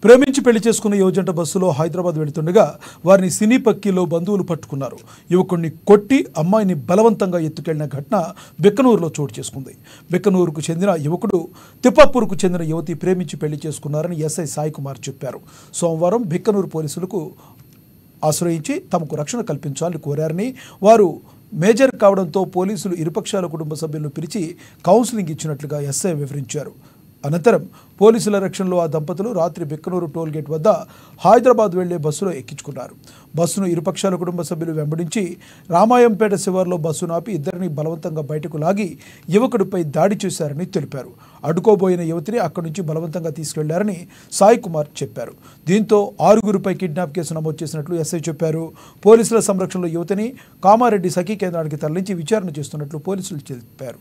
ప్రేమించి పెళ్లి చేసుకున్న యువజంట బస్సులో హైదరాబాద్ వెళుతుండగా వారిని సినీ పక్కీలో బంధువులు పట్టుకున్నారు. యువకుడిని కొట్టి అమ్మాయిని బలవంతంగా ఎత్తుకెళ్లిన ఘటన బిక్కనూరులో చోటు చేసుకుంది. బిక్కనూరుకు చెందిన యువకుడు తిప్పాపూర్కు చెందిన యువతి ప్రేమించి పెళ్లి చేసుకున్నారని ఎస్ఐ సాయి కుమార్ చెప్పారు. సోమవారం బిక్కనూరు పోలీసులకు ఆశ్రయించి తమకు రక్షణ కల్పించాలని కోరారని, వారు మేజర్ కావడంతో పోలీసులు ఇరుపక్షాల కుటుంబ సభ్యులను పిలిచి కౌన్సిలింగ్ ఇచ్చినట్లుగా ఎస్ఐ వివరించారు. అనంతరం పోలీసుల రక్షణలో ఆ దంపతులు రాత్రి బిక్కనూరు టోల్గేట్ వద్ద హైదరాబాద్ వెళ్లే బస్సులో ఎక్కించుకున్నారు. బస్సును ఇరుపక్షాల కుటుంబ సభ్యులు వెంబడించి రామాయంపేట శివార్లో బస్సును ఆపి ఇద్దరిని బలవంతంగా బయటకు లాగి యువకుడిపై దాడి చేశారని తెలిపారు. అడ్డుకోబోయిన యువతిని అక్కడి నుంచి బలవంతంగా తీసుకెళ్లారని సాయి కుమార్ చెప్పారు. దీంతో 6గురిపై కిడ్నాప్ కేసు నమోదు చేసినట్లు ఎస్ఐ చెప్పారు. పోలీసుల సంరక్షణలో యువతిని కామారెడ్డి సఖీ కేంద్రానికి తరలించి విచారణ చేస్తున్నట్లు పోలీసులు తెలిపారు.